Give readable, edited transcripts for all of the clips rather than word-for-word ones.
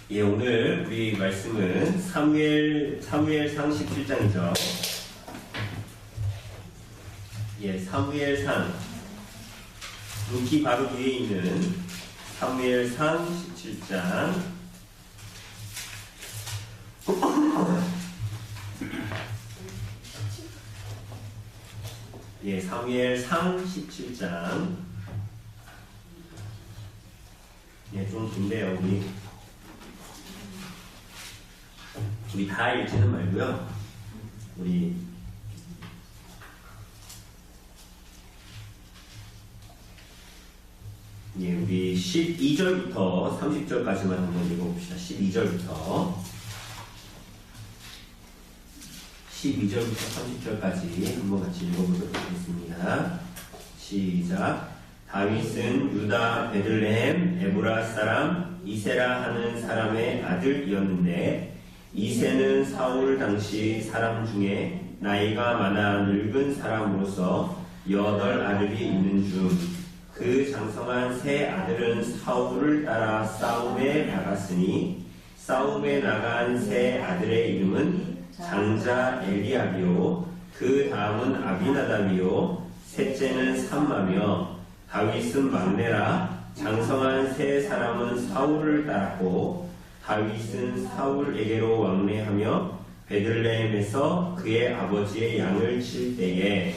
예, 오늘 우리 말씀은 사무엘상 17장이죠. 예, 사무엘상 루키 바로 뒤에 있는 사무엘상 17장. 예, 사무엘상 17장. 예, 좀 긴데요, 우리 다 읽지는 말고요. 우리 예, 우리 12절부터 30절까지만 한번 읽어봅시다. 12절부터 30절까지 한번 같이 읽어보도록 하겠습니다. 시작. 다윗은 유다 베들레헴 에브라 사람 이세라 하는 사람의 아들이었는데 이세는 사울 당시 사람 중에 나이가 많아 늙은 사람으로서 8아들이 있는 중 그 장성한 세 아들은 사울을 따라 싸움에 나갔으니 싸움에 나간 세 아들의 이름은 장자 엘리압이요 그 다음은 아비나답이요 셋째는 삼마며 다윗은 막내라 장성한 세 사람은 사울을 따랐고 다윗은 사울에게로 왕래하며 베들레헴에서 그의 아버지의 양을 칠 때에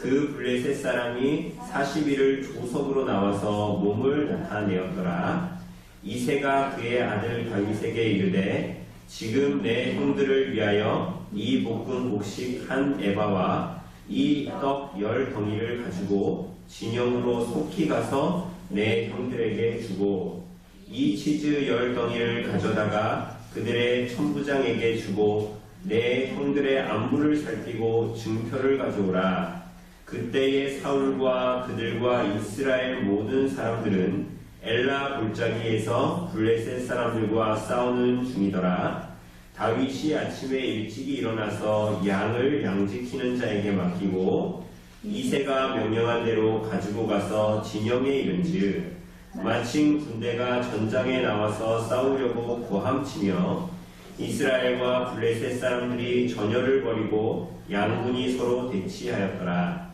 그 블레셋 사람이 40일을 조석으로 나와서 몸을 나타내었더라. 이새가 그의 아들 다윗에게 이르되 지금 내 형들을 위하여 이 볶은 곡식 한 에바와 이 떡 10덩이를 가지고 진영으로 속히 가서 내 형들에게 주고 이 치즈 10덩이를 가져다가 그들의 천부장에게 주고 내 형들의 안부를 살피고 증표를 가져오라. 그때의 사울과 그들과 이스라엘 모든 사람들은 엘라 골짜기에서 블레셋 사람들과 싸우는 중이더라. 다윗이 아침에 일찍이 일어나서 양을 양지키는 자에게 맡기고 이새가 명령한 대로 가지고 가서 진영에 이른즉 마침 군대가 전장에 나와서 싸우려고 고함치며 이스라엘과 블레셋 사람들이 전열을 벌이고 양군이 서로 대치하였더라.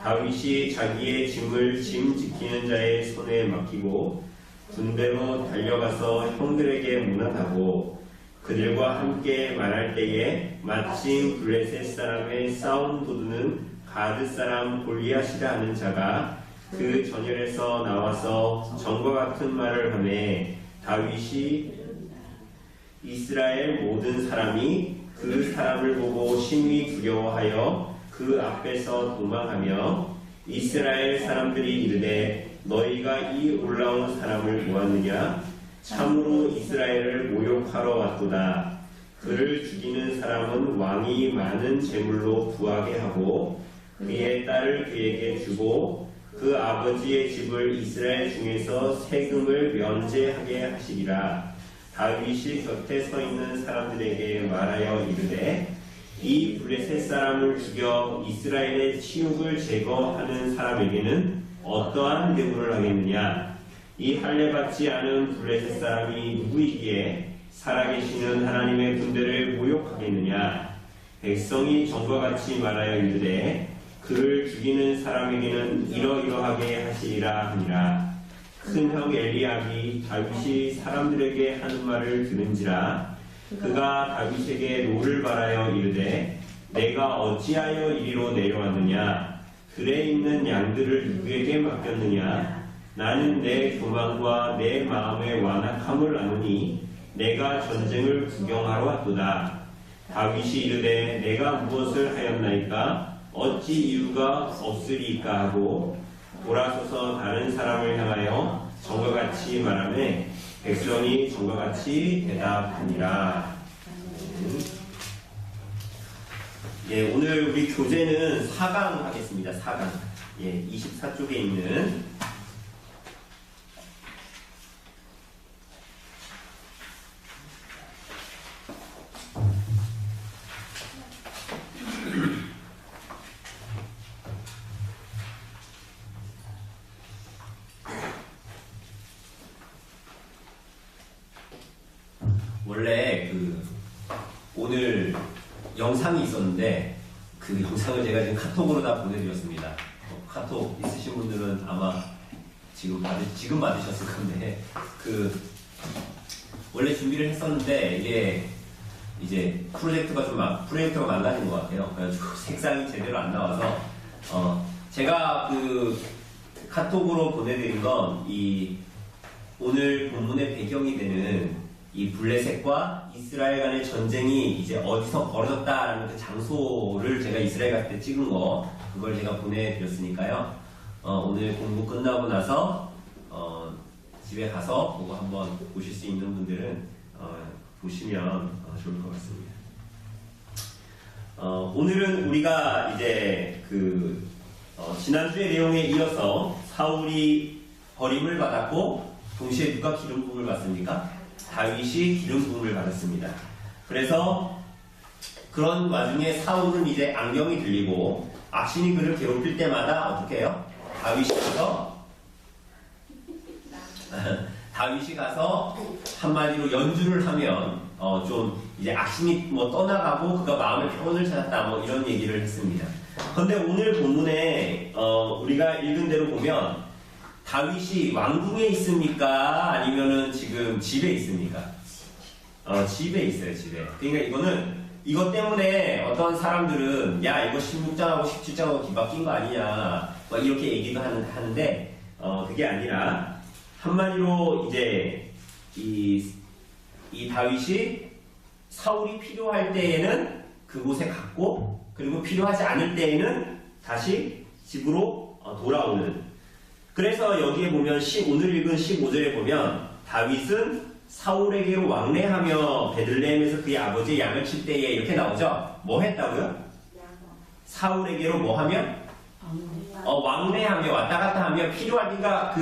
다윗이 자기의 짐을 짐 지키는 자의 손에 맡기고 군대로 달려가서 형들에게 문안하고 그들과 함께 말할 때에 마침 블레셋 사람의 싸움 도두는 가드 사람 골리앗이라 하는 자가 그 전열에서 나와서 전과 같은 말을 하매 다윗이 이스라엘 모든 사람이 그 사람을 보고 심히 두려워하여 그 앞에서 도망하며 이스라엘 사람들이 이르되 너희가 이 올라온 사람을 보았느냐? 참으로 이스라엘을 모욕하러 왔도다. 그를 죽이는 사람은 왕이 많은 재물로 부하게 하고 그의 딸을 그에게 주고 그 아버지의 집을 이스라엘 중에서 세금을 면제하게 하시리라. 다윗이 곁에 서 있는 사람들에게 말하여 이르되 이 블레셋 사람을 죽여 이스라엘의 치욕을 제거하는 사람에게는 어떠한 대우를 하겠느냐? 이 할례받지 않은 블레셋 사람이 누구이기에 살아계시는 하나님의 군대를 모욕하겠느냐? 백성이 전과 같이 말하여 이르되 그를 죽이는 사람에게는 이러이러하게 하시리라 하니라. 큰형 엘리압이 다윗이 사람들에게 하는 말을 들은지라 그가 다윗에게 노를 바라여 이르되 내가 어찌하여 이리로 내려왔느냐? 들에 있는 양들을 누구에게 맡겼느냐? 나는 내 교만과 내 마음의 완악함을 아노니 내가 전쟁을 구경하러 왔도다. 다윗이 이르되 내가 무엇을 하였나이까? 어찌 이유가 없으리까 하고 돌아서서 다른 사람을 향하여 전과 같이 말하매 백성이 전과 같이 대답하니라. 예, 오늘 우리 교재는 4강 하겠습니다. 4강. 예, 24쪽에 있는 원래 오늘 영상이 있었는데 그 영상을 제가 지금 카톡으로 다 보내드렸습니다. 카톡 있으신 분들은 아마 지금 받으셨을 건데 원래 준비를 했었는데 이게 이제 프로젝트가 망가진 것 같아요. 그래가지고 색상이 제대로 안 나와서 제가 카톡으로 보내드린 건 오늘 본문의 배경이 되는 이 블레셋과 이스라엘 간의 전쟁이 이제 어디서 벌어졌다라는 그 장소를 제가 이스라엘 갔을 때 찍은 거 그걸 제가 보내드렸으니까요. 오늘 공부 끝나고 나서 집에 가서 그거 한번 보실 수 있는 분들은 보시면 좋을 것 같습니다. 오늘은 우리가 이제 지난주의 내용에 이어서 사울이 버림을 받았고 동시에 누가 기름 부음을 받습니까? 다윗이 기름 부음을 받았습니다. 그래서 그런 와중에 사울은 이제 악령이 들리고 악신이 그를 괴롭힐 때마다 어떻게 해요? 다윗이 가서 한마디로 연주를 하면 좀 이제 악신이 떠나가고 그가 마음의 평온을 찾았다 이런 얘기를 했습니다. 그런데 오늘 본문에 우리가 읽은 대로 보면 다윗이 왕궁에 있습니까? 아니면은 지금 집에 있습니까? 집에 있어요, 집에. 그러니까 이것 때문에 어떤 사람들은 야 이거 16장하고 17장하고 뒤바뀐 거 아니냐 이렇게 얘기도 하는데 그게 아니라 한마디로 이제 이 다윗이 사울이 필요할 때에는 그곳에 갔고 그리고 필요하지 않을 때에는 다시 집으로 돌아오는. 그래서 여기에 보면 오늘 읽은 15절에 보면 다윗은 사울에게로 왕래하며 베들레헴에서 그의 아버지의 양을 칠 때에 이렇게 나오죠. 뭐 했다고요? 사울에게로 뭐 하며? 왕래하며 왔다 갔다 하며 필요하니까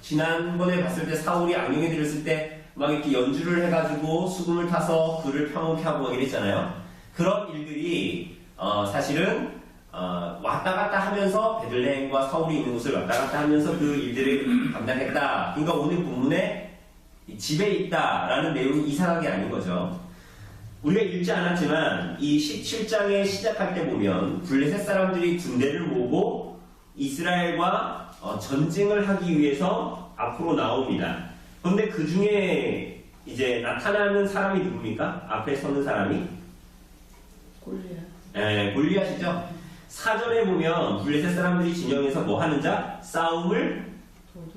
지난번에 봤을 때 사울이 악령에 들렸을 때 막 이렇게 연주를 해가지고 수금을 타서 그를 평온케 하고 이랬잖아요. 그런 일들이 사실은 왔다 갔다 하면서 베들레헴과 사울이 있는 곳을 왔다 갔다 하면서 그 일들을 감당했다. 그러니까 오늘 본문에 집에 있다라는 내용이 이상한 게 아닌 거죠. 우리가 읽지 않았지만 이 17장에 시작할 때 보면 블레셋 사람들이 군대를 모으고 이스라엘과 전쟁을 하기 위해서 앞으로 나옵니다. 그런데 그 중에 이제 나타나는 사람이 누굽니까? 앞에 서는 사람이? 골리앗이죠. 사전에 보면 블레셋 사람들이 진영에서 뭐 하는 자? 싸움을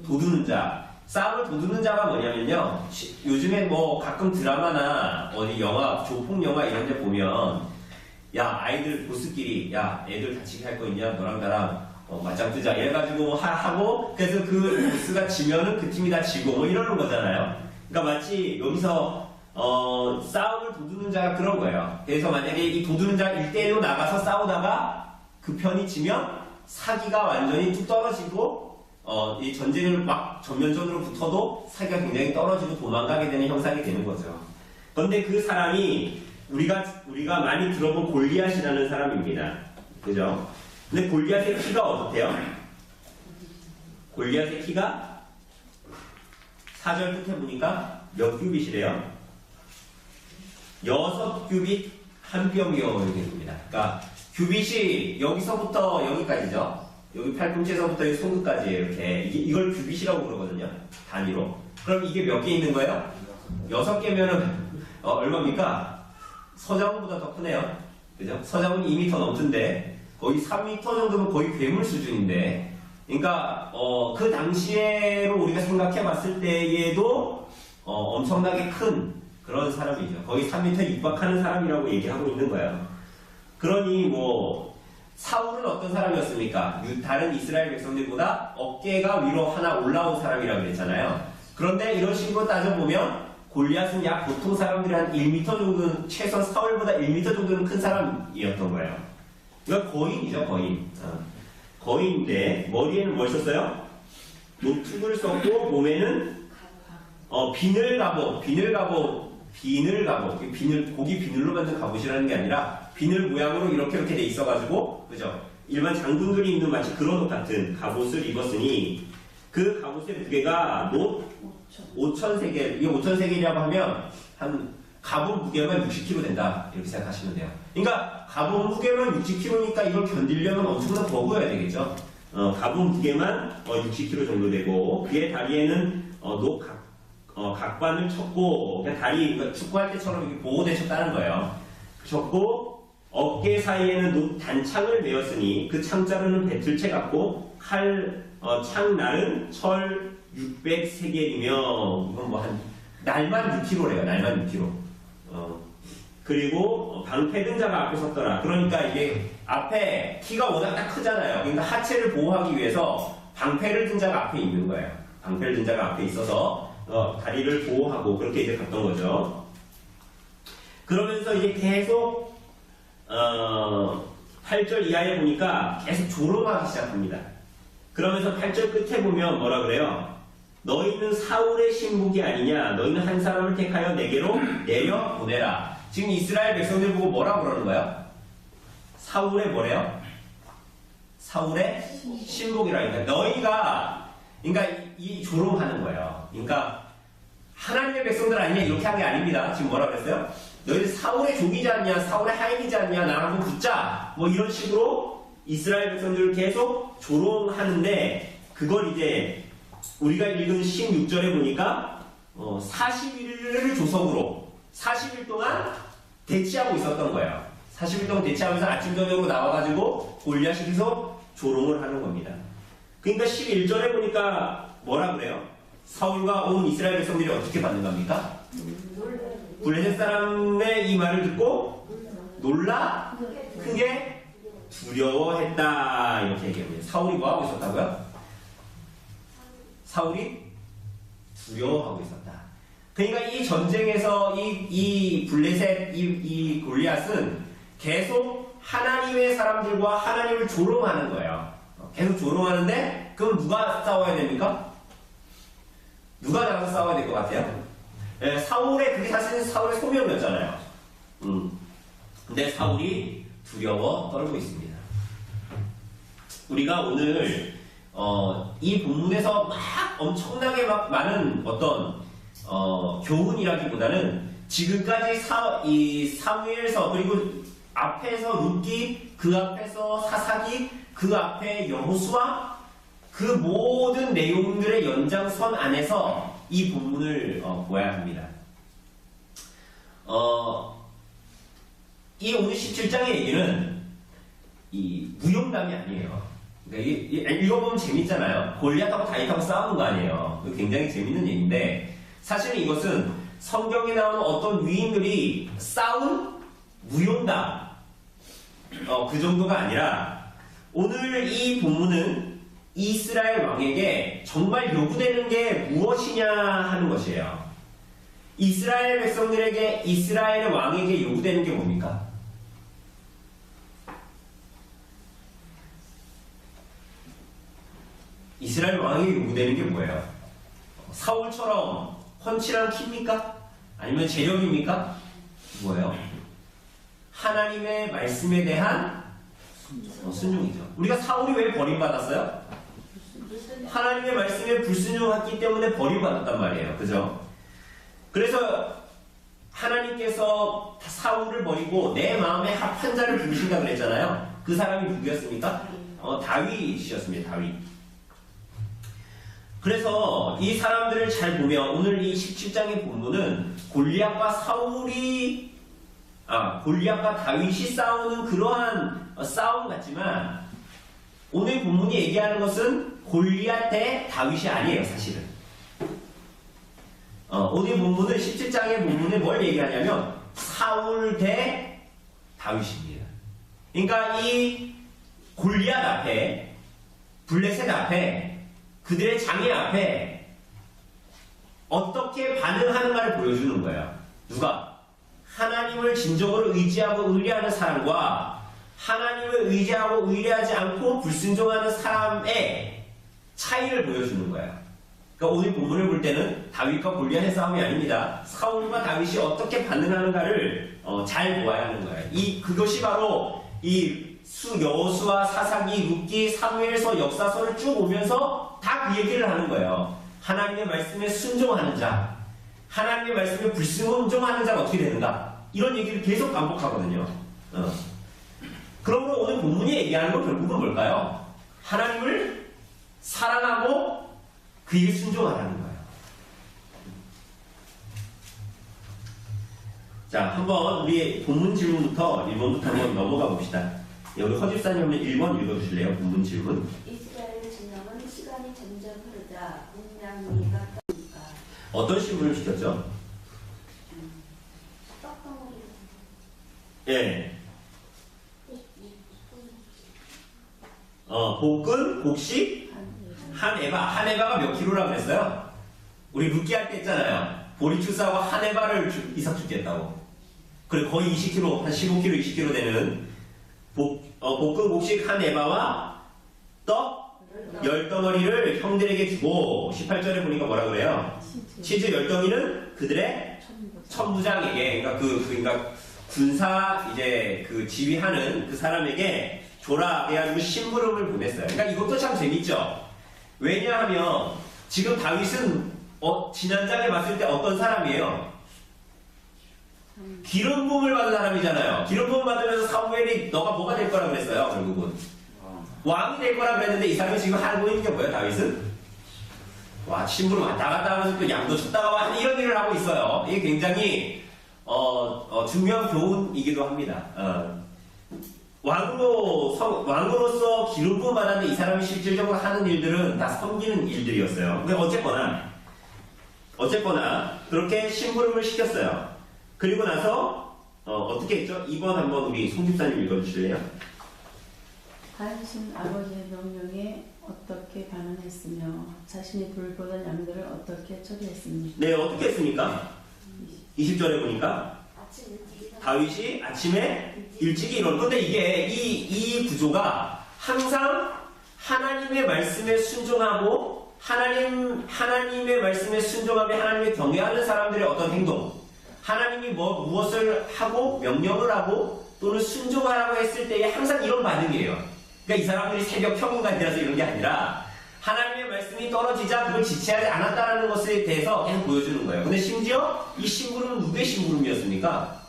도두는 자. 싸움을 도두는 자가 뭐냐면요. 요즘에 가끔 드라마나 어디 영화, 조폭 영화 이런 데 보면 야 아이들 보스끼리 야 애들 다치게 할 거 있냐 너랑 나랑 맞짱 뜨자 이래가지고 하고 그래서 그 보스가 지면은 그 팀이 다 지고 이러는 거잖아요. 그러니까 마치 여기서 싸움을 도두는 자가 그런 거예요. 그래서 만약에 이 도두는 자 1대1로 나가서 싸우다가 그 편이 지면 사기가 완전히 뚝 떨어지고 이 전쟁을 막 전면전으로 붙어도 사기가 굉장히 떨어지고 도망가게 되는 형상이 되는 거죠. 그런데 그 사람이 우리가 많이 들어본 골리앗이라는 사람입니다. 그죠? 근데 골리앗의 키가 어떻대요? 골리앗의 키가 4절 끝에 보니까 몇 규빗이래요? 6규빗 한 뼘이요 이렇게 됩니다. 그러니까 규빗이 여기서부터 여기까지죠. 여기 팔꿈치에서부터 이 손끝까지예요. 이렇게 이걸 규빗이라고 그러거든요. 단위로. 그럼 이게 몇 개 있는 거예요? 6개면은 얼마입니까? 서장훈보다 더 크네요. 그죠? 서장훈 2m 넘던데 거의 3m 정도면 거의 괴물 수준인데 그러니까 그 당시에로 우리가 생각해 봤을 때에도 엄청나게 큰 그런 사람이죠. 거의 3m 육박하는 사람이라고 얘기하고 있는 거예요. 그러니 사울은 어떤 사람이었습니까? 다른 이스라엘 백성들보다 어깨가 위로 하나 올라온 사람이라고 그랬잖아요. 그런데 이런 식으로 따져보면 골리앗은 약 보통 사람들이 한 1m 정도는 최소한 사울보다 1m 정도는 큰 사람이었던 거예요. 이거 거인이죠, 거인. 거인인데 머리에는 뭘 썼어요? 노툭을 썼고 몸에는 비늘 갑옷, 고기 비늘로 만든 갑옷이라는 게 아니라 비늘 모양으로 이렇게 돼 있어가지고, 그죠? 일반 장군들이 입는 마치 그런 옷 같은 갑옷을 입었으니 그 갑옷의 무게가 5,000세겔, 이게 5,000세겔이라고 하면 한 가본 무게만 60kg 된다 이렇게 생각하시면 돼요. 그러니까 가본 무게만 60kg니까 이걸 견디려면 엄청난 버거워야 되겠죠. 가본 무게만 60kg 정도 되고 그의 다리에는 각관을 쳤고 그냥 다리 그러니까 축구할 때처럼 이렇게 보호대 쳤다는 거예요. 쳤고 어깨 사이에는 단창을 메었으니 그 창자루는 배틀채 같고 창날은 철 600세겔이며 이건 뭐 한 날만 6kg래요. 날만 6kg. 그리고 방패든 자가 앞에 섰더라. 그러니까 이게 앞에 키가 워낙 딱 크잖아요. 그러니까 하체를 보호하기 위해서 방패를 든 자가 앞에 있는 거예요. 방패를 든 자가 앞에 있어서 다리를 보호하고 그렇게 이제 갔던 거죠. 그러면서 이제 계속 8절 이하에 보니까 계속 조롱하기 시작합니다. 그러면서 8절 끝에 보면 뭐라 그래요? 너희는 사울의 신복이 아니냐? 너희는 한 사람을 택하여 내게로 내려 보내라. 지금 이스라엘 백성들 보고 뭐라 그러는 거야? 사울의 뭐래요? 사울의 신복이라니까. 너희가 그러니까 이 조롱하는 거예요. 그러니까 하나님의 백성들 아니냐 이렇게 한 게 아닙니다. 지금 뭐라 그랬어요? 너희들 사울의 종이지 않냐? 사울의 하인이지 않냐? 나랑 한번 붙자. 뭐 이런 식으로 이스라엘 백성들을 계속 조롱하는데 그걸 이제 우리가 읽은 16절에 보니까 40일을 조석으로 40일 동안 대치하고 있었던 거예요. 40일 동안 대치하면서 아침 저녁으로 나와가지고 골리앗이 계속 조롱을 하는 겁니다. 그러니까 11절에 보니까 뭐라 그래요? 사울과 온 이스라엘 백성들이 어떻게 받는 겁니까? 블레셋 사람의 이 말을 듣고 놀라 크게 두려워했다 이렇게 얘기합니다. 사울이 뭐하고 있었다고요? 사울이 두려워하고 있었다. 그러니까 이 전쟁에서 이 블레셋 이 골리앗은 계속 하나님의 사람들과 하나님을 조롱하는 거예요. 계속 조롱하는데 그럼 누가 싸워야 됩니까? 누가 나가서 싸워야 될 것 같아요? 네, 그게 사실은 사울의 소명이었잖아요. 근데 사울이 두려워 떨고 있습니다. 우리가 오늘 이 본문에서 막 엄청나게 막 많은 어떤 교훈이라기보다는 지금까지 이 사무엘서 그리고 앞에서 룻기 그 앞에서 사사기 그 앞에 여호수아 그 모든 내용들의 연장선 안에서 이 본문을 보아야 합니다. 이 오늘 17장의 얘기는 이 무용담이 아니에요. 그러니까 읽어보면 재밌잖아요. 골리앗하고 다윗하고 싸우는 거 아니에요. 굉장히 재밌는 얘기인데 사실은 이것은 성경에 나오는 어떤 위인들이 싸운 무용담 그 정도가 아니라 오늘 이 본문은 이스라엘 왕에게 정말 요구되는 게 무엇이냐 하는 것이에요. 이스라엘 백성들에게 이스라엘 왕에게 요구되는 게 뭡니까? 이스라엘 왕에게 요구되는 게 뭐예요? 사울처럼 훤칠한 키입니까? 아니면 재력입니까? 뭐예요? 하나님의 말씀에 대한 순종이죠. 우리가 사울이 왜 버림받았어요? 하나님의 말씀에 불순종했기 때문에 버림받았단 말이에요. 그죠? 그래서 하나님께서 사울을 버리고 내 마음에 합한 자를 부르신다 그랬잖아요. 그 사람이 누구였습니까? 다윗이었습니다. 다윗. 그래서 이 사람들을 잘 보면 오늘 이 17장의 본문은 골리앗과 다윗이 싸우는 그러한 싸움 같지만 오늘 본문이 얘기하는 것은 골리앗 대 다윗이 아니에요. 사실은 오늘 본문은 17장의 본문에 뭘 얘기하냐면 사울 대 다윗입니다. 그러니까 이 골리앗 앞에 블레셋 앞에 그들의 장애 앞에 어떻게 반응하는가를 보여주는 거예요. 누가? 하나님을 진정으로 의지하고 의뢰하는 사람과 하나님을 의지하고 의뢰하지 않고 불순종하는 사람의 차이를 보여주는 거예요. 그러니까 오늘 본문을 볼 때는 다윗과 골리앗의 싸움이 아닙니다. 사울과 다윗이 어떻게 반응하는가를 잘 보아야 하는 거예요. 그것이 바로 여호수아, 사사기, 룻기, 사무엘서, 역사서를 쭉 오면서 다 그 얘기를 하는 거예요. 하나님의 말씀에 순종하는 자, 하나님의 말씀에 불순종하는 자가 어떻게 되는가? 이런 얘기를 계속 반복하거든요. 그러므로 오늘 본문이 얘기하는 건 결국은 뭘까요? 하나님을 사랑하고 그에게 순종하라는 거예요. 자, 한번 우리 본문 질문부터 1번부터 한번 넘어가 봅시다. 우리 허집사님 한번 1번 읽어주실래요? 본문 질문. 이스라엘 진영은 시간이 점점 흐르자 문명리가 떠니까 어떤 신분을 시켰죠? 떡덩어리 예. 복근, 곡식, 한 에바가 몇 킬로라고 그랬어요? 우리 룻기 할 때 했잖아요. 보리추사하고 한 에바를 이삭 주겠다고. 그래, 거의 20kg, 한 15kg, 20kg 되는 복근, 곡식 한 에바와 떡 10덩어리를 형들에게 주고, 18절에 보니까 뭐라 그래요? 치즈 10덩이는 그들의 천부장에게, 그러니까 군사 이제 그 지휘하는 그 사람에게 줘라 해가지고 심부름을 보냈어요. 그러니까 이것도 참 재밌죠. 왜냐하면 지금 다윗은 지난 장에 봤을 때 어떤 사람이에요? 기름 부음을 받은 사람이잖아요. 기름 부음 받으면서 사무엘이 너가 뭐가 될 거라 그랬어요. 결국은 왕이 될 거라 그랬는데 이 사람이 지금 하고 있는 게 뭐예요? 다윗은 와 심부름 왔다 갔다 하면서 또 양도 쳤다가 와 이런 일을 하고 있어요. 이게 굉장히 중요한 교훈이기도 합니다. 왕으로서 기름 부음 받았는데 이 사람이 실질적으로 하는 일들은 다 섬기는 일들이었어요. 근데 어쨌거나 그렇게 심부름을 시켰어요. 그리고 나서 어떻게 했죠? 2번 한번 우리 송 집사님 읽어주실래요? 다윗은 아버지의 명령에 어떻게 반응했으며 자신이 돌보던 양들을 어떻게 처리했습니까? 네, 어떻게 했습니까? 20절에 보니까 아침 일찍 다윗이 아침에 일찍 일어나. 근데 이게 이 구조가 항상 하나님의 말씀에 순종하고 하나님의 말씀에 순종하며 하나님의 경외하는 사람들의 어떤 행동, 하나님이 무엇을 하고 명령을 하고 또는 순종하라고 했을 때에 항상 이런 반응이에요. 그러니까 이 사람들이 새벽 평균간이라서 이런 게 아니라 하나님의 말씀이 떨어지자 그걸 지체하지 않았다는 것에 대해서 계속 보여주는 거예요. 근데 심지어 이 심부름은 누구의 심부름이었습니까?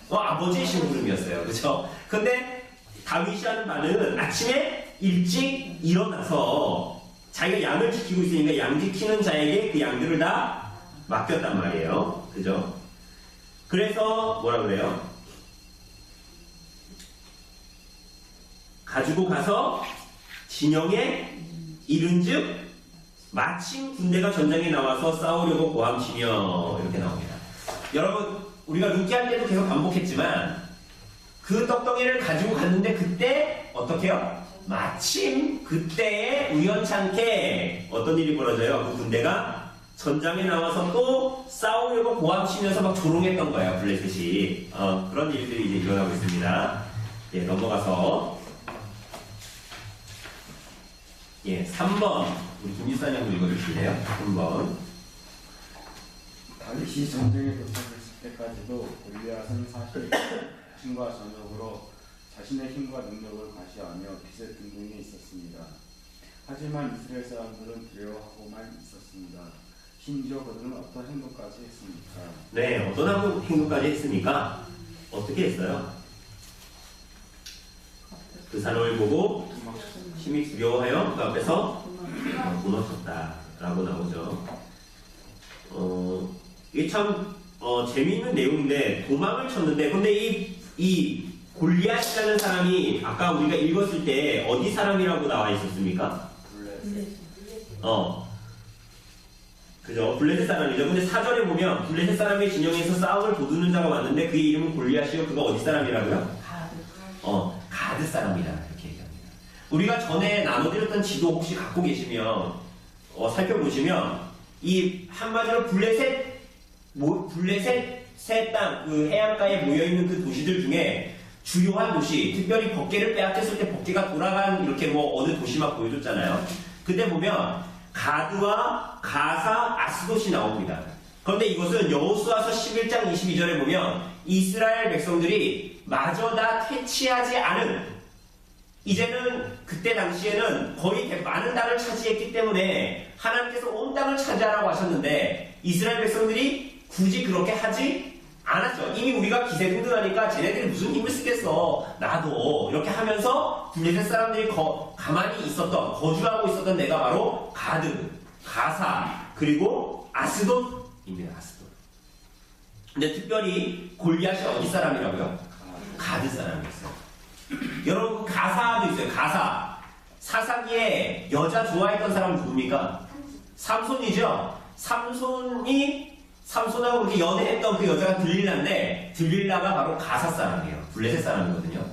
아버지의 심부름이었어요. 그렇죠? 근데 다윗이 하는 반응은 아침에 일찍 일어나서 자기가 양을 지키고 있으니까 양 지키는 자에게 그 양들을 다 맡겼단 말이에요. 그죠? 그래서 뭐라 그래요? 가지고 가서 진영에 이른즉 마침 군대가 전장에 나와서 싸우려고 고함치며 이렇게 나옵니다. 여러분 우리가 룻기할 때도 계속 반복했지만 그 떡덩이를 가지고 갔는데 그때 어떻게 해요? 마침 그때에 우연찮게 어떤 일이 벌어져요? 그 군대가 전장에 나와서 또 싸우려고 고함치면서 막 조롱했던 거예요. 블레셋이. 그런 일들이 이제 일어나고 있습니다. 예, 넘어가서 3번 우리 김지사님 한번 읽어주실래요? 3번. 다윗이 전쟁에 도착했을 때까지도 골리앗은 사실 아침과 저녁으로 자신의 힘과 능력을 과시하며 빛의 등등에 있었습니다. 하지만 이스라엘 사람들은 두려워하고만 있었습니다. 심지어 그들은 어떤 행동까지 했습니까? 네, 어떤 행동까지 했습니까? 어떻게 했어요? 그 사람을 보고 심히 두려워하여 그 앞에서 무너졌다라고 나오죠. 이게 참 재미있는 내용인데 도망을 쳤는데 근데 이 골리앗이라는 사람이 아까 우리가 읽었을 때 어디 사람이라고 나와 있었습니까? 그죠? 블레셋 사람이죠. 근데 4절에 보면 블레셋 사람의 진영에서 싸움을 도두는 자가 왔는데 그의 이름은 골리앗이요. 그가 어디 사람이라고요? 가드 사람이다. 이렇게 얘기합니다. 우리가 전에 나눠드렸던 지도 혹시 갖고 계시면 살펴보시면 이 한마디로 블레셋 세 땅, 그 해안가에 모여있는 그 도시들 중에 주요한 도시, 특별히 법궤를 빼앗겼을 때 법궤가 돌아간 이렇게 어느 도시 막 보여줬잖아요. 그때 보면 가드와 가사, 아스돗이 나옵니다. 그런데 이것은 여호수아서 11장 22절에 보면 이스라엘 백성들이 마저 다 퇴치하지 않은 이제는 그때 당시에는 거의 많은 땅을 차지했기 때문에 하나님께서 온 땅을 차지하라고 하셨는데 이스라엘 백성들이 굳이 그렇게 하지 않았죠. 이미 우리가 기세등등하니까 쟤네들이 무슨 힘을 쓰겠어. 나도 이렇게 하면서 블레셋 사람들이 가만히 있었던, 거주하고 있었던 데가 바로 가드, 가사, 그리고 아스돗입니다. 아스돗. 근데 특별히 골리앗이 어디 사람이라고요? 가드 사람이었어요. 여러분 가사도 있어요. 가사. 사사기에 여자 좋아했던 사람은 누굽니까? 삼손이죠. 삼손하고 그렇게 연애했던 그 여자가 들릴라인데 들릴라가 바로 가사 사람이에요. 블레셋 사람이거든요.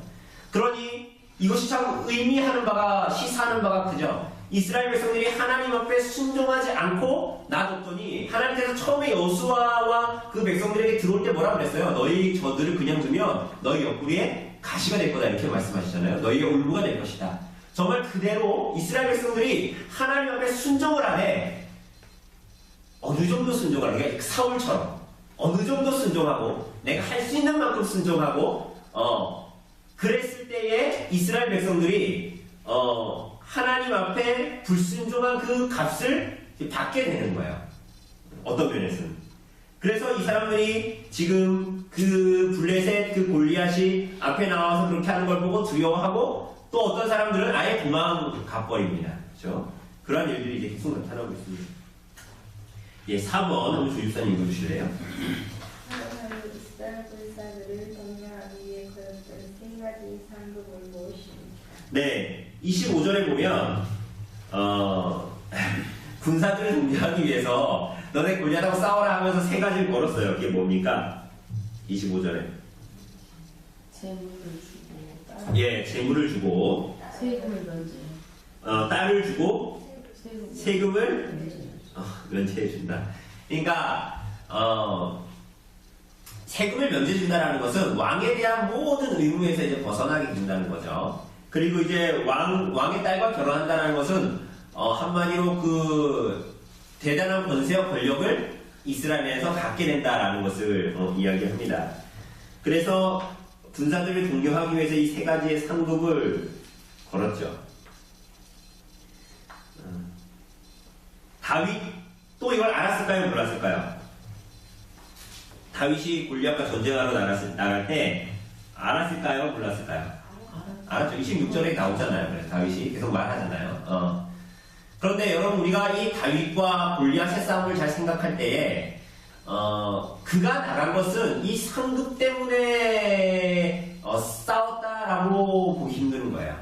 그러니 이것이 참 의미하는 바가 시사하는 바가 크죠. 이스라엘 백성들이 하나님 앞에 순종하지 않고 놔뒀더니 하나님께서 처음에 여호수아와 그 백성들에게 들어올 때 뭐라 그랬어요? 너희 저들을 그냥 두면 너희 옆구리에 가시가 될 거다 이렇게 말씀하시잖아요. 너희의 올무가 될 것이다. 정말 그대로 이스라엘 백성들이 하나님 앞에 순종을 안 해. 어느 정도 순종하는 게 사울처럼 어느 정도 순종하고 내가 할 수 있는 만큼 순종하고 그랬을 때에 이스라엘 백성들이 하나님 앞에 불순종한 그 값을 받게 되는 거예요. 어떤 면에서는. 그래서 이 사람들이 지금 그 블레셋 그 골리앗이 앞에 나와서 그렇게 하는 걸 보고 두려워하고 또 어떤 사람들은 아예 도망 가버립니다. 그렇죠? 그러한 일들이 이제 계속 나타나고 있습니다. 예, 4번 한번 조집사님 읽어주실래요? 하나님은 이스라엘 군사들을 격려하기 위해 거였던 세 가지 상급은 무엇입니까? 네, 25절에 보면 군사들을 격려하기 위해서 너네 골리앗하고 싸워라 하면서 세 가지를 걸었어요. 그게 뭡니까? 25절에 재물을 주고 예, 재물을 주고 세금을 면제. 딸을 주고 세금을 면제. 면제해 준다. 그러니까 세금을 면제 준다라는 것은 왕에 대한 모든 의무에서 이제 벗어나게 된다는 거죠. 그리고 이제 왕의 딸과 결혼한다는 것은 한마디로 그 대단한 권세와 권력을 이스라엘에서 갖게 된다라는 것을 이야기합니다. 그래서 군사들을 동경하기 위해서 이 세 가지의 상급을 걸었죠. 다윗 또 이걸 알았을까요? 몰랐을까요? 다윗이 골리앗과 전쟁하러 나갈 때 알았을까요? 몰랐을까요? 알았죠. 26절에 나오잖아요. 그래서 다윗이 계속 말하잖아요. 그런데 여러분 우리가 이 다윗과 골리앗의 싸움을 잘 생각할 때에 그가 나간 것은 이 상급 때문에 싸웠다라고 보기 힘든 거예요.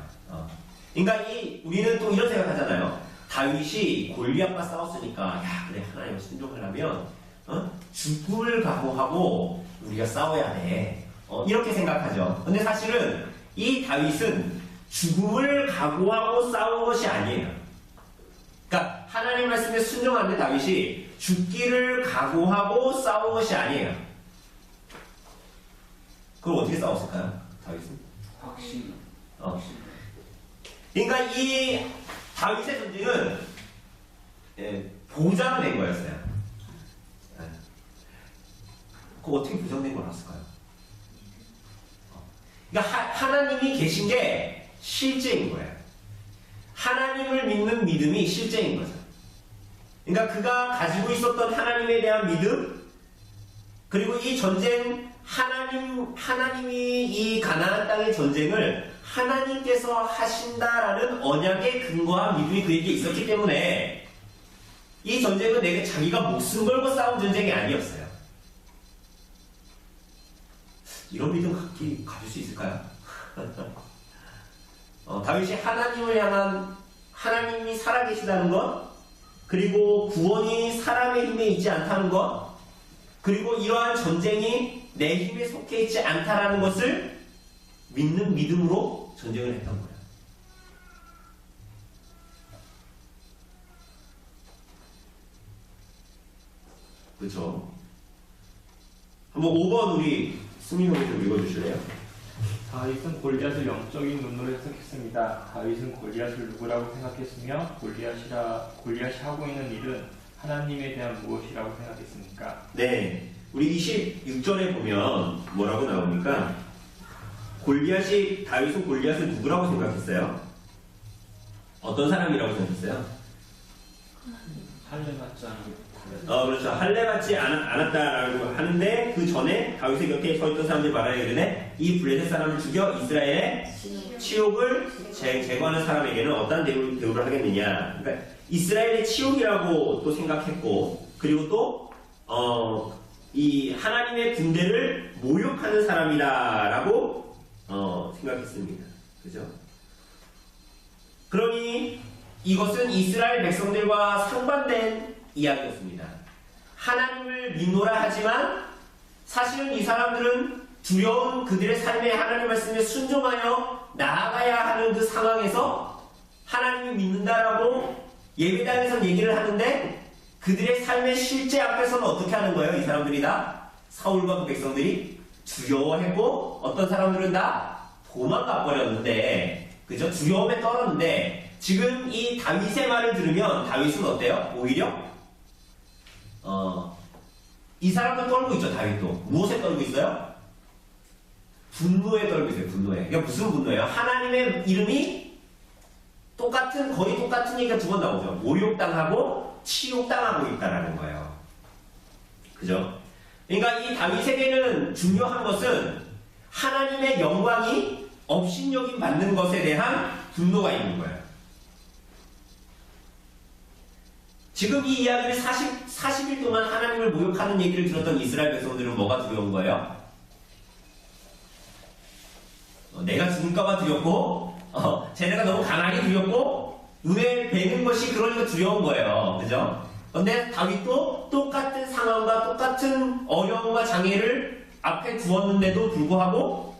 그러니까 우리는 또 이런 생각하잖아요. 다윗이 골리앗과 싸웠으니까 야 그래 하나님을 순종하려면 죽음을 각오하고 우리가 싸워야 돼. 이렇게 생각하죠. 근데 사실은 이 다윗은 죽음을 각오하고 싸운 것이 아니에요. 그러니까 하나님 말씀에 순종하는 다윗이 죽기를 각오하고 싸운 것이 아니에요. 그럼 어떻게 싸웠을까요? 다윗은? 확신. 그러니까 이 다윗의 전쟁은 보장된 거였어요. 그거 어떻게 보장된 걸 알았을까요? 그러니까 하나님이 계신 게 실제인 거예요. 하나님을 믿는 믿음이 실제인 거죠. 그러니까 그가 가지고 있었던 하나님에 대한 믿음, 그리고 이 전쟁, 하나님이 이 가나안 땅의 전쟁을 하나님께서 하신다라는 언약의 근거한 믿음이 그에게 있었기 때문에 이 전쟁은 내가 자기가 목숨 걸고 싸운 전쟁이 아니었어요. 이런 믿음 가질 수 있을까요? 다윗이 하나님을 향한 하나님이 살아계시다는 것, 그리고 구원이 사람의 힘에 있지 않다는 것, 그리고 이러한 전쟁이 내 힘에 속해 있지 않다라는 것을 믿는 믿음으로 전쟁을 했던 거예요. 그렇죠? 한번 5번 우리 승민 형님 좀 읽어주실래요? 다윗은 골리앗을 영적인 눈으로 해석했습니다. 다윗은 골리앗을 누구라고 생각했으며 골리앗이 하고 있는 일은 하나님에 대한 무엇이라고 생각했습니까? 네, 우리 26절에 보면 뭐라고 나옵니까? 다윗은 골리앗을 누구라고 생각했어요? 어떤 사람이라고 생각했어요? 할례 맞지 않고 그렇죠. 할례 받지 않았다라고 하는데 그 전에 다윗의 곁에 서 있던 사람들이 말하여 이르되 이 블레셋 사람을 죽여 이스라엘의 치욕을 제거하는 사람에게는 어떠한 대우를 하겠느냐. 그러니까 이스라엘의 치욕이라고 또 생각했고, 그리고 또 이 하나님의 군대를 모욕하는 사람이다라고 생각했습니다. 그죠? 그러니 이것은 이스라엘 백성들과 상반된 이야기였습니다. 하나님을 믿노라 하지만 사실은 이 사람들은 두려운 그들의 삶에 하나님 말씀에 순종하여 나아가야 하는 그 상황에서 하나님을 믿는다라고 예배당에서 얘기를 하는데 그들의 삶의 실제 앞에서는 어떻게 하는 거예요? 이 사람들이 다 사울과 그 백성들이 두려워했고 어떤 사람들은 다 도망가 버렸는데, 그죠? 두려움에 떨었는데 지금 이 다윗의 말을 들으면 다윗은 어때요? 오히려 이 사람도 떨고 있죠. 다윗도 무엇에 떨고 있어요? 분노에 떨고 있어요. 분노에. 그러니까 무슨 분노예요? 하나님의 이름이 거의 똑같은 얘기가 두 번 나오죠. 모욕당하고 치욕당하고 있다라는 거예요. 그죠? 그러니까 이 다윗에게는 중요한 것은 하나님의 영광이 업신여김 받는 것에 대한 분노가 있는 거예요. 지금 이 이야기를 40일 동안 하나님을 모욕하는 얘기를 들었던 이스라엘 백성들은 뭐가 두려운 거예요? 내가 죽을까봐 두렵고, 쟤네가 너무 강하게 두렵고, 눈에 뵈는 것이 그러니까 두려운 거예요. 그죠? 근데 다윗도 똑같은 상황과 똑같은 어려움과 장애를 앞에 두었는데도 불구하고,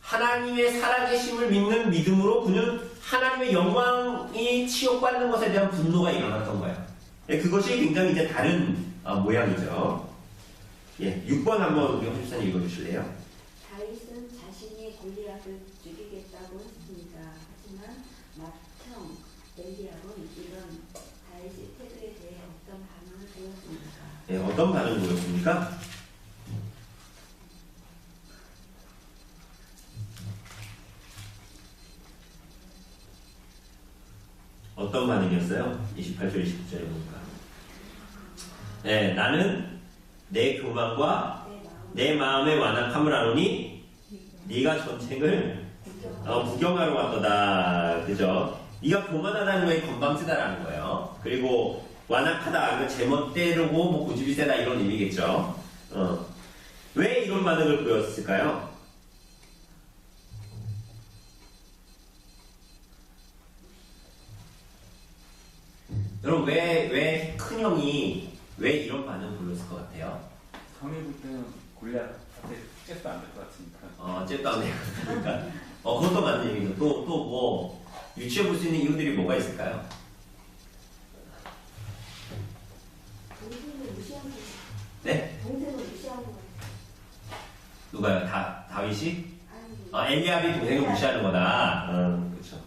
하나님의 살아계심을 믿는 믿음으로 그는 하나님의 영광이 치욕받는 것에 대한 분노가 일어났던 거예요. 그것이 굉장히 이제 다른 모양이죠. 예, 6번 한번 우리 홍집사님 읽어주실래요? 다윗은 자신이 골리앗을 죽이겠다고 했습니다. 하지만 맏형 엘리압은 이런 다윗의 태도에 대해 어떤 반응을 보였습니까? 예, 어떤 반응을 보였습니까? 어떤 반응이었어요? 28절, 29절에 보니까. 네, 나는 내 교만과 내 마음의 완악함을 아노니 네가 전쟁을 구경하러 왔도다. 그죠? 네가 교만하다는 거에 건방지다라는 거예요. 그리고 완악하다, 제멋대로고 뭐 고집이 세다 이런 의미겠죠. 왜 이런 반응을 보였을까요? 여러분 왜 큰형이 왜 이런 반응을 보였을 것 같아요? 형이 볼 때는 골리앗한테 잽도 안 될 것 같으니까. 잽도 안 돼요. 그러니까 그것도 맞는 얘기죠. 또 뭐 유추해 볼 수 있는 이유들이 뭐가 있을까요? 동생을 무시하는 거예요. 네? 동생을 무시하는 거예요. 누가요? 다윗이? 아니, 엘리압이 동생을 무시하는 거다. 그렇죠.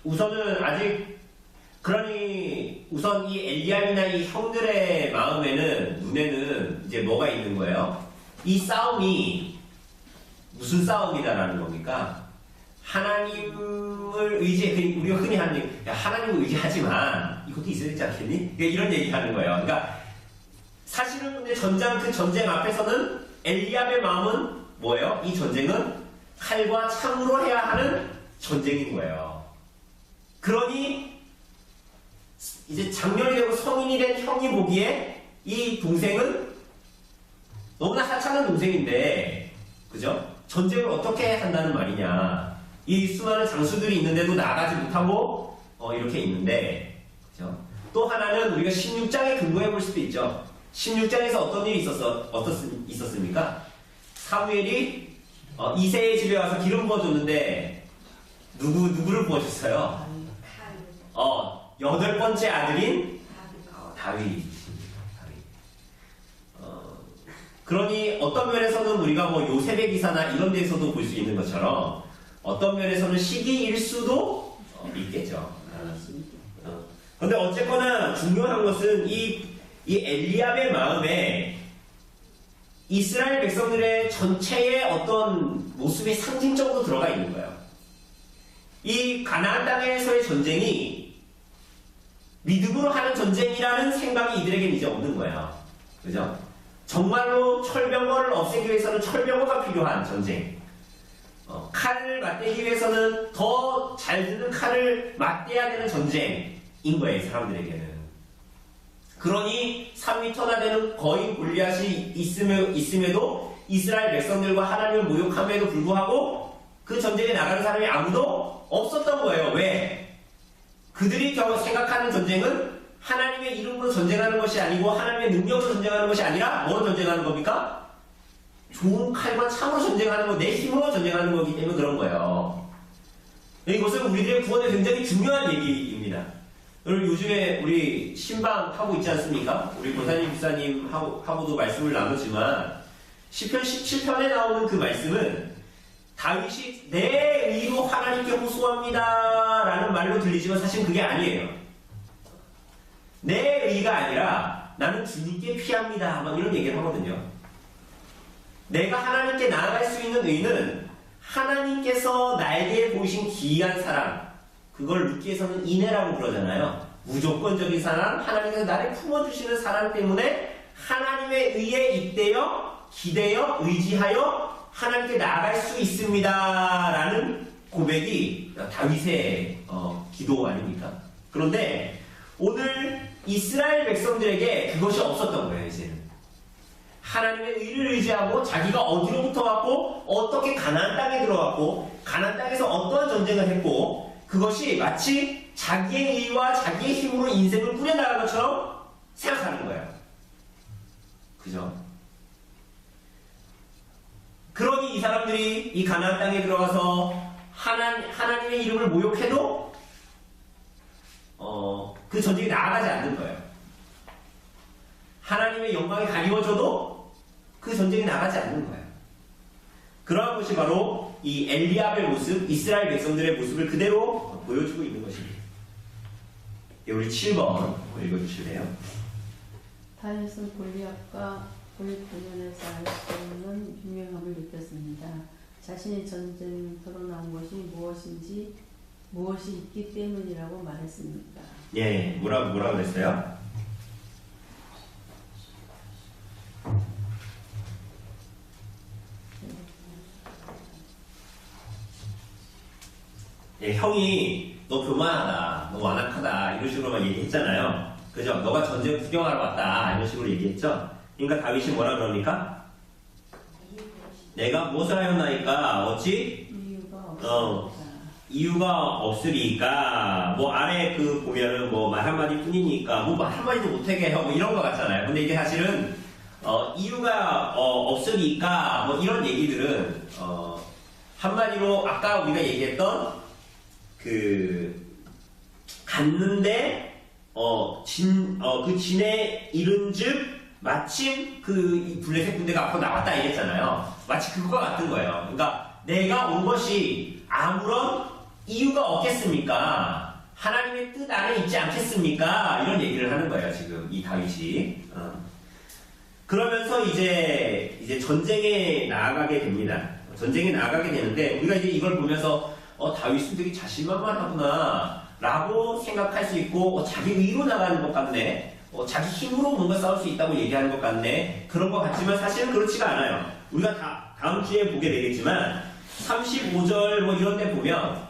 우선은 아직 그러니 우선 이 엘리압이나 이 형들의 눈에는 이제 뭐가 있는 거예요? 이 싸움이 무슨 싸움이다라는 겁니까? 하나님을 우리가 흔히 하는 얘기, 야, 하나님을 의지하지만 이것도 있어야 되지 않겠니? 이런 얘기 하는 거예요. 그러니까 사실은 근데 그 전쟁 앞에서는 엘리압의 마음은 뭐예요? 이 전쟁은 칼과 창으로 해야 하는 전쟁인 거예요. 그러니 이제 장년이 되고 성인이 된 형이 보기에 이 동생은 너무나 하찮은 동생인데, 그죠? 전쟁을 어떻게 한다는 말이냐? 이 수많은 장수들이 있는데도 나가지 못하고 이렇게 있는데, 그죠? 또 하나는 우리가 16장에 근거해 볼 수도 있죠. 16장에서 어떤 일이 있었습니까? 사무엘이 이새의 집에 와서 기름 부어줬는데 누구를 부어줬어요? 8번째 아들인 다윗이십니다. 그러니 어떤 면에서는 우리가 뭐 요셉의 기사나 이런 데서도 볼 수 있는 것처럼 어떤 면에서는 시기일 수도 있겠죠. 그런데 어쨌거나 중요한 것은 이 엘리압의 마음에 이스라엘 백성들의 전체의 어떤 모습이 상징적으로 들어가 있는 거예요. 이 가나안 땅에서의 전쟁이 믿음으로 하는 전쟁이라는 생각이 이들에게는 이제 없는 거예요. 그죠? 정말로 철병거를 없애기 위해서는 철병거가 필요한 전쟁. 칼을 맞대기 위해서는 더 잘 드는 칼을 맞대야 되는 전쟁인 거예요, 사람들에게는. 그러니 3m나 되는 거인 골리앗이 있음에도 이스라엘 백성들과 하나님을 모욕함에도 불구하고 그 전쟁에 나가는 사람이 아무도 없었던 거예요. 왜? 그들이 생각하는 전쟁은 하나님의 이름으로 전쟁하는 것이 아니고 하나님의 능력으로 전쟁하는 것이 아니라 뭐로 전쟁하는 겁니까? 좋은 칼과 창으로 전쟁하는 거, 내 힘으로 전쟁하는 거기 때문에 그런 거예요. 이것은 우리들의 구원에 굉장히 중요한 얘기입니다. 여러분 요즘에 우리 신방 하고 있지 않습니까? 우리 권사님, 목사님 하고도 말씀을 나누지만 시편 17편에 나오는 그 말씀은 다윗이 내 의로 하나님께 호소합니다 라는 말로 들리지만 사실 그게 아니에요. 내 의가 아니라 나는 주님께 피합니다 막 이런 얘기를 하거든요. 내가 하나님께 나아갈 수 있는 의는 하나님께서 나에게 보이신 기이한 사랑, 그걸 룻기에서는 인애라고 그러잖아요. 무조건적인 사랑, 하나님께서 나를 품어주시는 사랑 때문에 하나님의 의에 입대어, 기대어, 의지하여 하나님께 나아갈 수 있습니다 라는 고백이 다윗의 기도 아닙니까? 그런데 오늘 이스라엘 백성들에게 그것이 없었던 거예요. 이제는 하나님의 의를 의지하고 자기가 어디로부터 왔고 어떻게 가나안 땅에 들어왔고 가나안 땅에서 어떤 전쟁을 했고 그것이 마치 자기의 의와 자기의 힘으로 인생을 꾸려나가는 것처럼 생각하는 거예요. 그죠? 그러니 이 사람들이 이 가나안 땅에 들어가서 하나님의 이름을 모욕해도 그 전쟁에 나아가지 않는 거예요. 하나님의 영광이 가리워져도 그 전쟁에 나가지 않는 거예요. 그러한 것이 바로 이 엘리압의 모습, 이스라엘 백성들의 모습을 그대로 보여주고 있는 것입니다. 우리 7번 읽어주실래요? 다윗은 골리앗과 돌판면에서 알 수 없는 유명함을 느꼈습니다. 자신이 전쟁터로 나온 것이 무엇이 있기 때문이라고 말했습니다. 예, 뭐라고 그랬어요? 예, 형이 너 교만하다, 너 완악하다 이런 식으로만 얘기했잖아요. 그죠? 너가 전쟁 구경하러 왔다 이런 식으로 얘기했죠. 그러니까 다윗이 뭐라 그럽니까? 내가 무엇을 하였나이까? 어찌? 이유가 없으리까. 뭐 아래 그 보면은 뭐 말 한마디 뿐이니까 뭐 말 한마디도 못하게 해요. 뭐 이런 거 같잖아요. 근데 이게 사실은 이유가 없으니까 뭐 이런 얘기들은 한마디로 아까 우리가 얘기했던 갔는데 그 진에 이른즉 마침 그 블레셋 군대가 앞으로 나왔다 이랬잖아요. 마치 그거와 같은 거예요. 그러니까 내가 온 것이 아무런 이유가 없겠습니까? 하나님의 뜻 안에 있지 않겠습니까? 이런 얘기를 하는 거예요. 지금 이 다윗이. 그러면서 이제 전쟁에 나아가게 됩니다. 전쟁에 나아가게 되는데 우리가 이제 이걸 보면서 다윗은 되게 자신만만하구나 라고 생각할 수 있고 자기 의로 나가는 것 같네, 자기 힘으로 뭔가 싸울 수 있다고 얘기하는 것 같네, 그런 것 같지만 사실은 그렇지가 않아요. 우리가 다음 주에 보게 되겠지만 35절 뭐 이런 데 보면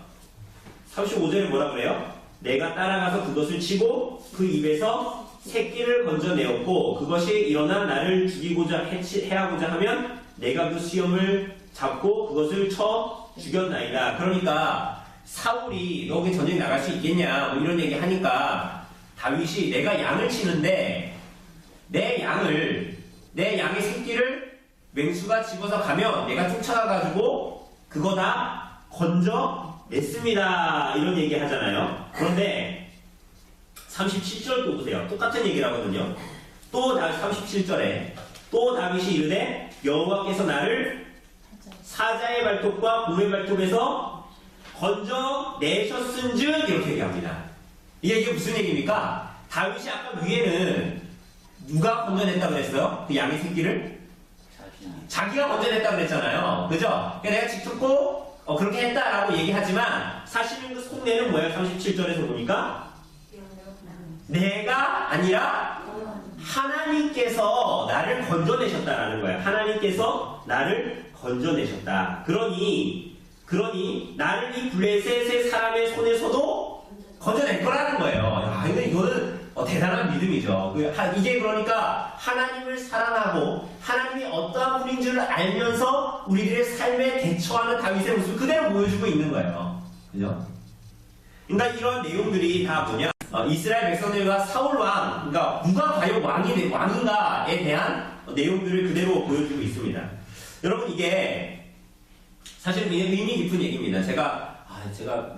35절에 뭐라 그래요? 내가 따라가서 그것을 치고 그 입에서 새끼를 건져내었고 그것이 일어나 나를 죽이고자 해하고자 하면 내가 그 수염을 잡고 그것을 쳐 죽였나이다. 그러니까 사울이 너 왜 전쟁 나갈 수 있겠냐 뭐 이런 얘기 하니까 다윗이 내가 양을 치는데 내 양의 새끼를 맹수가 집어서 가면 내가 쫓아가가지고 그거 다 건져냈습니다 이런 얘기 하잖아요. 그런데 37절 보세요. 똑같은 얘기를 하거든요. 또 37절에 또 다윗이 이르되 여호와께서 나를 사자의 발톱과 곰의 발톱에서 건져내셨은즉 이렇게 얘기합니다. 이게 무슨 얘기입니까? 다윗이 아까 위에는 누가 건져냈다고 그랬어요? 그 양의 새끼를? 자기가 먼저 냈다고 그랬잖아요. 그죠? 그러니까 내가 직접 꼭 그렇게 했다라고 얘기하지만 사실은 그 속내는 뭐예요? 37절에서 보니까 내가 아니라 하나님께서 나를 건져내셨다라는 거예요. 하나님께서 나를 건져내셨다. 그러니 나를 이 블레셋의 사람의 손에서도 건져낼 거라는 거예요. 야, 이거는 대단한 믿음이죠. 이게 그러니까 하나님을 사랑하고 하나님이 어떠한 분인 줄 알면서 우리들의 삶에 대처하는 다윗의 모습을 그대로 보여주고 있는 거예요. 그죠? 그러니까 이런 내용들이 다 뭐냐? 이스라엘 백성들과 사울 왕, 그러니까 누가 과연 왕인가에 대한 내용들을 그대로 보여주고 있습니다. 여러분 이게 사실 의미 깊은 얘기입니다. 제가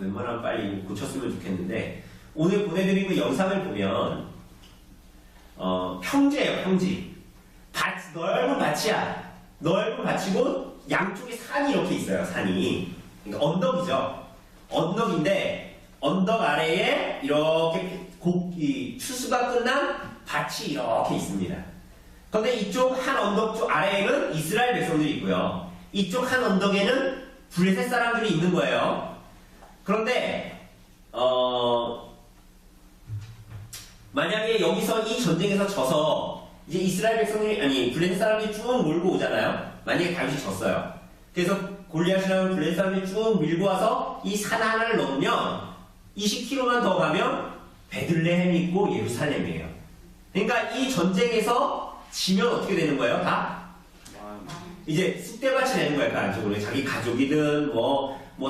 웬만하면 빨리 고쳤으면 좋겠는데 오늘 보내드린 그 영상을 보면 평지예요, 평지. 넓은 밭이야. 넓은 밭이고 양쪽에 산이 이렇게 있어요. 산이. 그러니까 언덕이죠. 언덕인데 언덕 아래에 이렇게 추수가 끝난 밭이 이렇게 있습니다. 그런데 이쪽 한 언덕 쪽 아래에는 이스라엘 백성들이 있고요. 이쪽 한 언덕에는 블레셋 사람들이 있는 거예요. 그런데 만약에 여기서 이 전쟁에서 져서 이제 이스라엘 백성들이 블레셋 사람들이 쭉 몰고 오잖아요. 만약에 다윗이 졌어요. 그래서 골리앗이라는 블레셋 사람들이 쭉 밀고 와서 이 산 하나를 넘으면 20km만 더 가면 베들레헴이 있고 예루살렘이에요. 그러니까 이 전쟁에서 지면 어떻게 되는 거예요? 다 이제 쑥대밭이 되는 거예요. 그 안쪽으로 자기 가족이든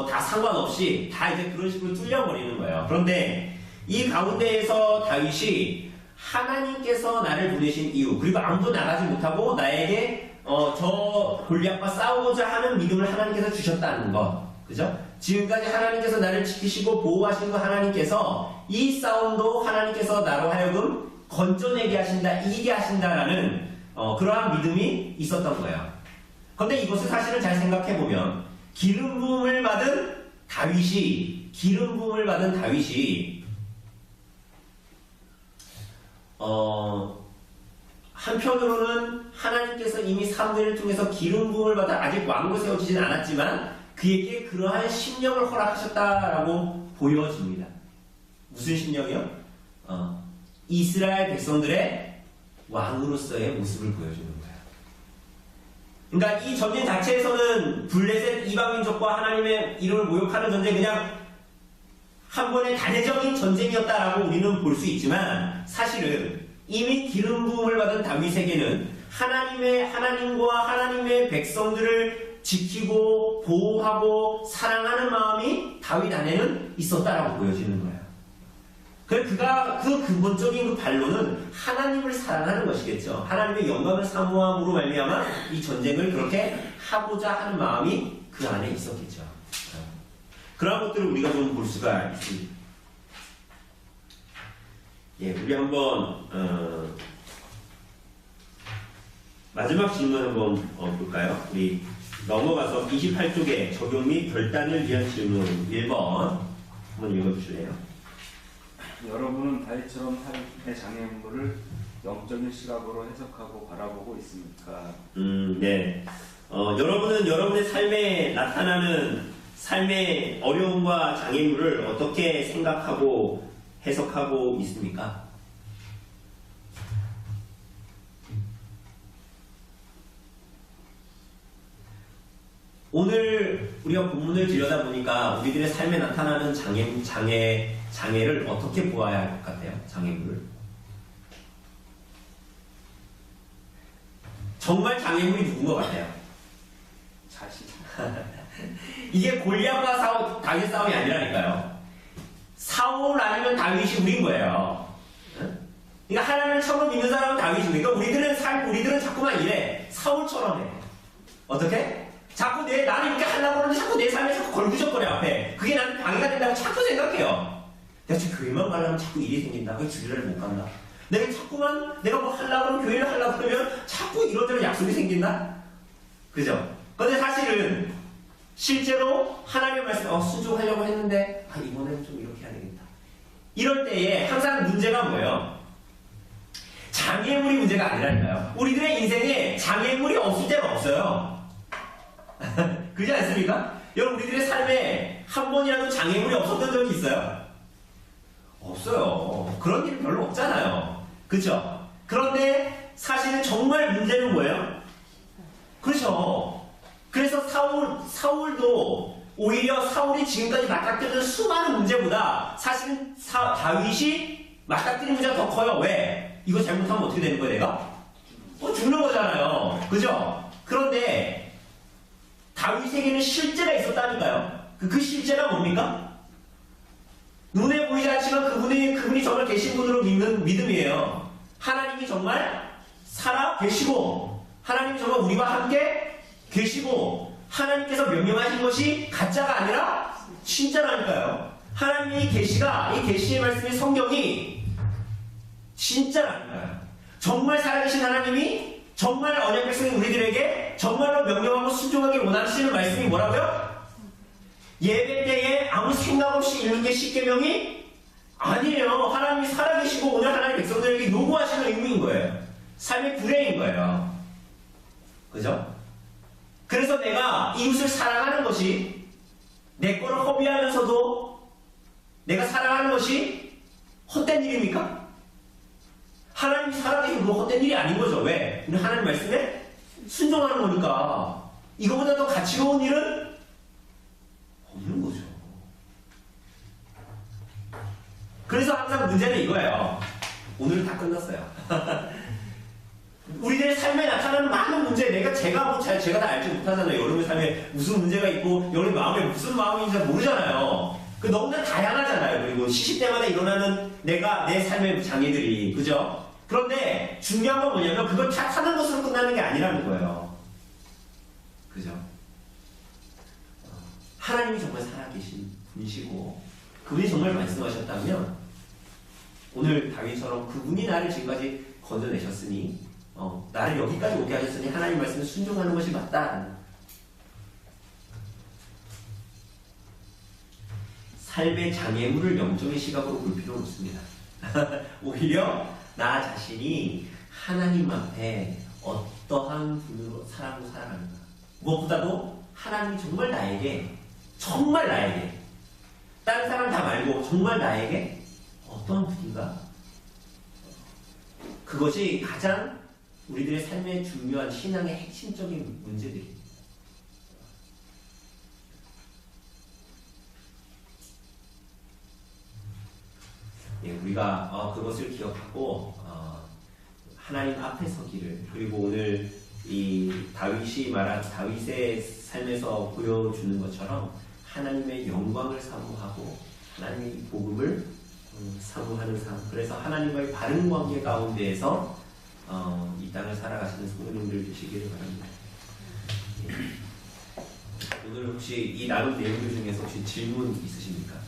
다 상관없이 다 이제 그런 식으로 뚫려버리는 거예요. 그런데 이 가운데에서 다윗이 하나님께서 나를 보내신 이유, 그리고 아무도 나가지 못하고 나에게 저 골리앗과 싸우고자 하는 믿음을 하나님께서 주셨다는 것, 그죠? 지금까지 하나님께서 나를 지키시고 보호하신 거 하나님께서 이 싸움도 하나님께서 나로 하여금 건져내게 하신다, 이기게 하신다라는 그러한 믿음이 있었던 거예요. 그런데 이것을 사실은 잘 생각해보면 기름 부음을 받은 다윗이 한편으로는 하나님께서 이미 사무엘을 통해서 기름 부음을 받아 아직 왕으로 세워지진 않았지만 그에게 그러한 심령을 허락하셨다라고 보여집니다. 무슨 심령이요? 이스라엘 백성들의 왕으로서의 모습을 보여주는 거예요. 그러니까 이 전쟁 자체에서는 블레셋 이방민족과 하나님의 이름을 모욕하는 전쟁, 그냥 한 번의 단회적인 전쟁이었다라고 우리는 볼 수 있지만 사실은 이미 기름 부음을 받은 다윗에게는 하나님과 하나님의 백성들을 지키고 보호하고 사랑하는 마음이 다윗 안에는 있었다라고 보여지는 거예요. 그가 그 근본적인 그 반론은 하나님을 사랑하는 것이겠죠. 하나님의 영광을 사모함으로 말미암아 이 전쟁을 그렇게 하고자 하는 마음이 그 안에 있었겠죠. 그런 것들을 우리가 좀 볼 수가 있습니다. 예, 우리 한번 마지막 질문 한번 볼까요? 우리 넘어가서 28쪽에 적용 및 결단을 위한 질문 1번 한번 읽어주실래요? 여러분은 다윗처럼 삶의 장애물을 영적인 시각으로 해석하고 바라보고 있습니까? 네. 여러분은 여러분의 삶에 나타나는 삶의 어려움과 장애물을 어떻게 생각하고 해석하고 있습니까? 오늘 우리가 본문을 들여다보니까 우리들의 삶에 나타나는 장애를 어떻게 보아야 할 것 같아요? 장애물을. 정말 장애물이 누군 것 같아요? 자신. 이게 골리앗과 다윗 싸움이 아니라니까요. 사울 아니면 다윗이 우린 거예요. 그러니까 하나님을 처음 믿는 사람은 다윗이니까 우리들은 자꾸만 이래. 사울처럼 해. 어떻게? 자꾸 나는 이렇게 하려고 하는데 자꾸 내 삶에 자꾸 걸구적거려 앞에. 그게 나는 방해가 된다고 자꾸 생각해요. 내가 지금 교회만 가려면 자꾸 일이 생긴다. 그 주일날 못 간다. 내가 자꾸만 내가 뭐 하려고 하면 교회를 하려고 그러면 자꾸 이런저런 약속이 생긴다. 그죠? 근데 사실은 실제로 하나님의 말씀 순종하려고 했는데 이번엔 좀 이렇게 해야 되겠다. 이럴 때에 항상 문제가 뭐예요? 장애물이 문제가 아니라니까요. 우리들의 인생에 장애물이 없을 때가 없어요. 그렇지 않습니까? 여러분, 우리들의 삶에 한 번이라도 장애물이 없었던 적이 있어요? 없어요. 그런 일이 별로 없잖아요. 그렇죠? 그런데 사실은 정말 문제는 뭐예요? 그렇죠. 그래서 사울도 오히려 사울이 지금까지 맞닥뜨리는 수많은 문제보다 사실은 다윗이 맞닥뜨리는 문제가 더 커요. 왜? 이거 잘못하면 어떻게 되는 거야, 내가? 죽는 거잖아요. 그죠? 그런데 다윗에게는 실제가 있었다니까요. 그 실제가 뭡니까? 눈에 보이지 않지만 그분이 정말 계신 분으로 믿는 믿음이에요. 하나님이 정말 살아 계시고, 하나님이 정말 우리와 함께 계시고, 하나님께서 명령하신 것이 가짜가 아니라 진짜라니까요. 하나님의 계시가, 이 계시의 말씀이 성경이 진짜라니까요. 정말 살아계신 하나님이 정말 언약 백성인 우리들에게 정말로 명령하고 순종하길 원하시는 말씀이 뭐라고요? 예배 때에 아무 생각 없이 읽는 게 십계명이 아니에요. 하나님이 살아계시고 오늘 하나님 백성들에게 요구하시는 의무인 거예요. 삶의 구례인 거예요. 그죠? 그래서 내가 이웃을 사랑하는 것이 내 거를 허비하면서도 내가 사랑하는 것이 헛된 일입니까? 하나님이 살아계신 그 헛된 일이 아닌 거죠. 왜? 우리 하나님 말씀에 순종하는 거니까. 이거보다 더 가치로운 일은 없는 거죠. 그래서 항상 문제는 이거예요. 오늘 다 끝났어요. 우리들의 삶에 나타나는 많은 문제, 제가 다 알지 못하잖아요. 여러분의 삶에 무슨 문제가 있고, 여러분의 마음에 무슨 마음인지 모르잖아요. 너무나 다양하잖아요. 그리고 시시 때마다 일어나는 내 삶의 장애들이. 그죠? 그런데 중요한 건 뭐냐면, 그걸 탓하는 것으로 끝나는 게 아니라는 거예요. 그죠? 하나님이 정말 살아계신 분이시고, 그분이 정말 말씀하셨다면, 오늘 다윗처럼 그분이 나를 지금까지 건져내셨으니, 나를 여기까지 오게 하셨으니 하나님 말씀에 순종하는 것이 맞다. 삶의 장애물을 영적인 시각으로 볼 필요는 없습니다. 오히려 나 자신이 하나님 앞에 어떠한 분으로 사람으로 살아가는가. 무엇보다도 하나님이 정말 나에게 다른 사람 다 말고 정말 나에게 어떠한 분인가. 그것이 가장 우리들의 삶에 중요한 신앙의 핵심적인 문제들입니다. 우리가 그것을 기억하고 하나님 앞에 서기를, 그리고 오늘 이 다윗이 말한 다윗의 삶에서 보여주는 것처럼 하나님의 영광을 사모하고 하나님의 복음을 사모하는 삶, 그래서 하나님과의 바른 관계 가운데에서 이 땅을 살아가시는 성도님들 되시기를 바랍니다. 오늘 혹시 이 나눈 내용들 중에서 혹시 질문 있으십니까?